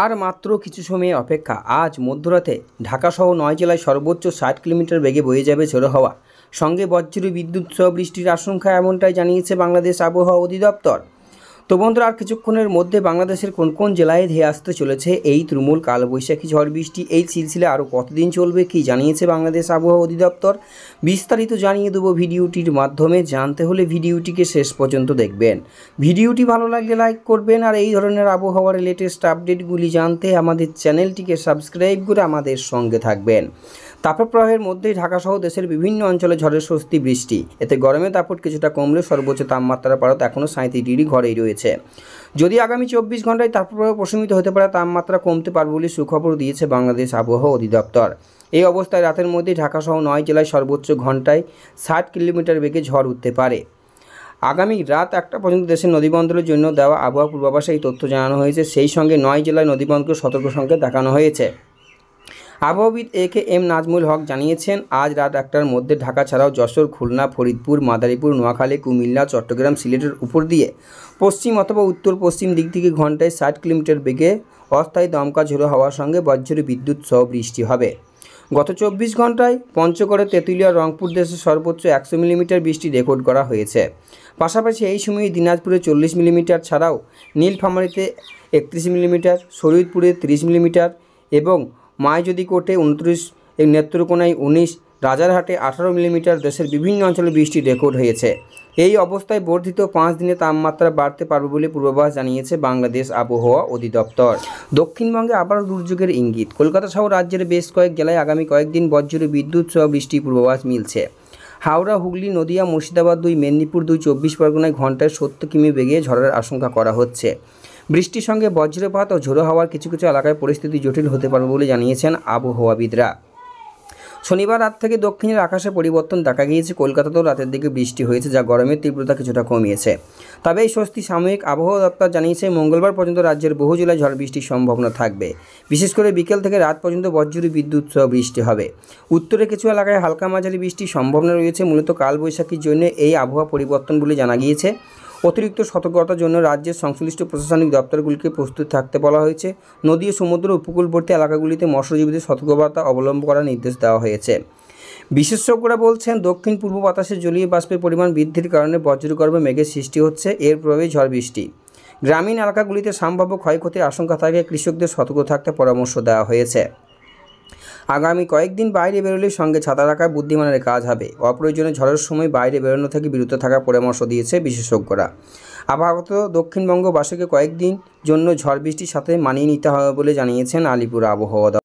আর মাত্র কিছু সময় অপেক্ষা, আজ মধ্যরাতে ঢাকাসহ 9 জেলায় সর্বোচ্চ 60 কিলোমিটার বেগে বয়ে যাবে ঝোড়ো হাওয়া, সঙ্গে বজ্র বিদ্যুৎ সহ বৃষ্টির আশঙ্কা, এমনটাই জানিয়েছে বাংলাদেশ আবহাওয়া অধিদপ্তর। তো বন্ধুরা, আর কিছুক্ষণের মধ্যে বাংলাদেশের কোন কোন জেলায় ধেয়ে আসতে চলেছে এই তুমুল কালবৈশাখী ঝড় বৃষ্টি, এই সিলসিলা আরও কতদিন চলবে, কি জানিয়েছে বাংলাদেশ আবহাওয়া অধিদপ্তর, বিস্তারিত জানিয়ে দেবো ভিডিওটির মাধ্যমে। জানতে হলে ভিডিওটিকে শেষ পর্যন্ত দেখবেন। ভিডিওটি ভালো লাগলে লাইক করবেন, আর এই ধরনের আবহাওয়ার লেটেস্ট আপডেটগুলি জানতে আমাদের চ্যানেলটিকে সাবস্ক্রাইব করে আমাদের সঙ্গে থাকবেন। তাপপ্রবাহের মধ্যেই ঢাকাসহ দেশের বিভিন্ন অঞ্চলে ঝড়ের স্বস্তি বৃষ্টি, এতে গরমের দাপট কিছুটা কমলেও সর্বোচ্চ তাপমাত্রা পারত এখনও 37 ডিগ্রি ঘরেই রয়েছে। যদি আগামী 24 ঘন্টায় তাপপ্রবাহ প্রশমিত হতে পারে, তাপমাত্রা কমতে পারবে বলে সুখবর দিয়েছে বাংলাদেশ আবহাওয়া অধিদপ্তর। এই অবস্থায় রাতের মধ্যেই ঢাকাসহ 9 জেলায় সর্বোচ্চ ঘন্টায় 60 কিলোমিটার বেগে ঝড় উঠতে পারে। আগামী রাত 1টা পর্যন্ত দেশের নদীবন্দরের জন্য দেওয়া আবহাওয়া পূর্বাভাসে এই তথ্য জানানো হয়েছে। সেই সঙ্গে 9 জেলায় নদীবন্দরকে সতর্ক সংকেত দেখানো হয়েছে। আবহাওয়াবিদ AK-M নাজমুল হক জানিয়েছেন, আজ রাত 1টার মধ্যে ঢাকা ছাড়াও যশোর, খুলনা, ফরিদপুর, মাদারীপুর, নোয়াখালী, কুমিল্লা, চট্টগ্রাম, সিলেটের উপর দিয়ে পশ্চিম অথবা উত্তর পশ্চিম দিক থেকে ঘন্টায় 60 কিলোমিটার বেগে অস্থায়ী দমকা ঝোড়ো হাওয়ার সঙ্গে বজ্র বিদ্যুৎ সহ বৃষ্টি হবে। গত 24 ঘন্টায় পঞ্চগড়ে, তেঁতুলিয়া, রংপুর দেশে সর্বোচ্চ 100 মিলিমিটার বৃষ্টি রেকর্ড করা হয়েছে। পাশাপাশি এই সময়ে দিনাজপুরে 40 মিলিমিটার ছাড়াও নীলফামারীতে 31 মিলিমিটার, শরীয়তপুরে 30 মিলিমিটার এবং মাইজদীকোটে 29, নেত্রকোনায় 19, রাজারহাটে 18 মিলিমিটার দেশের বিভিন্ন অঞ্চলে বৃষ্টি রেকর্ড হয়েছে। এই অবস্থায় বর্ধিত 5 দিনে তাপমাত্রা বাড়তে পারবে বলে পূর্বাভাস জানিয়েছে বাংলাদেশ আবহাওয়া অধিদপ্তর। দক্ষিণবঙ্গে আবারও দুর্যোগের ইঙ্গিত, কলকাতা সহ রাজ্যের বেশ কয়েক জেলায় আগামী কয়েকদিন বজ্র বিদ্যুৎ সহ বৃষ্টির পূর্বাভাস মিলছে। হাওড়া, হুগলি, নদিয়া, মুর্শিদাবাদ 2, মেদিনীপুর 2, 24 পরগনায় ঘন্টায় 70 কিমি বেগে ঝড়ের আশঙ্কা করা হচ্ছে। বৃষ্টির সঙ্গে বজ্রপাত ও ঝোড়ো হাওয়ার কিছু কিছু এলাকায় পরিস্থিতি জটিল হতে পারে বলে জানিয়েছেন আবহাওয়াবিদরা। শনিবার রাত থেকে দক্ষিণের আকাশে পরিবর্তন দেখা গিয়েছে। কলকাতাতেও রাতের দিকে বৃষ্টি হয়েছে, যা গরমের তীব্রতা কিছুটা কমিয়েছে। তবে এই স্বস্তি সাময়িক। আবহাওয়া দপ্তর জানিয়েছে, মঙ্গলবার পর্যন্ত রাজ্যের বহু জেলায় ঝড় বৃষ্টির সম্ভাবনা থাকবে। বিশেষ করে বিকেল থেকে রাত পর্যন্ত বজ্র বিদ্যুৎ সহ বৃষ্টি হবে। উত্তরে কিছু এলাকায় হালকা মাঝারি বৃষ্টির সম্ভাবনা রয়েছে। মূলত কালবৈশাখীর জন্য এই আবহাওয়া পরিবর্তন বলে জানা গিয়েছে। অতিরিক্ত সতর্কতার জন্য রাজ্যের সংশ্লিষ্ট প্রশাসনিক দপ্তরগুলিকে প্রস্তুত থাকতে বলা হয়েছে। নদী ও সমুদ্র উপকূলবর্তী এলাকাগুলিতে মৎস্যজীবীদের সতর্কবার্তা অবলম্বন করার নির্দেশ দেওয়া হয়েছে। বিশেষজ্ঞরা বলছেন, দক্ষিণ পূর্ব বাতাসে জলীয় বাষ্পের পরিমাণ বৃদ্ধির কারণে বজ্রগর্ভ মেঘের সৃষ্টি হচ্ছে। এর প্রভাবেই ঝড় বৃষ্টি। গ্রামীণ এলাকাগুলিতে সম্ভাব্য ক্ষয়ক্ষতির আশঙ্কা থাকে, কৃষকদের সতর্ক থাকতে পরামর্শ দেওয়া হয়েছে। আগামী কয়েকদিন বাইরে বেরোলে সঙ্গে ছাতা রাখা বুদ্ধিমানের কাজ হবে। অপ্রয়োজনে ঝড়ের সময় বাইরে বেরোনো থেকে বিরত থাকার পরামর্শ দিয়েছে বিশেষজ্ঞরা। আবহাওয়াগত দক্ষিণবঙ্গবাসীকে কয়েকদিন জন্য ঝড় বৃষ্টির সাথে মানিয়ে নিতে হবে বলে জানিয়েছেন আলিপুর আবহাওয়া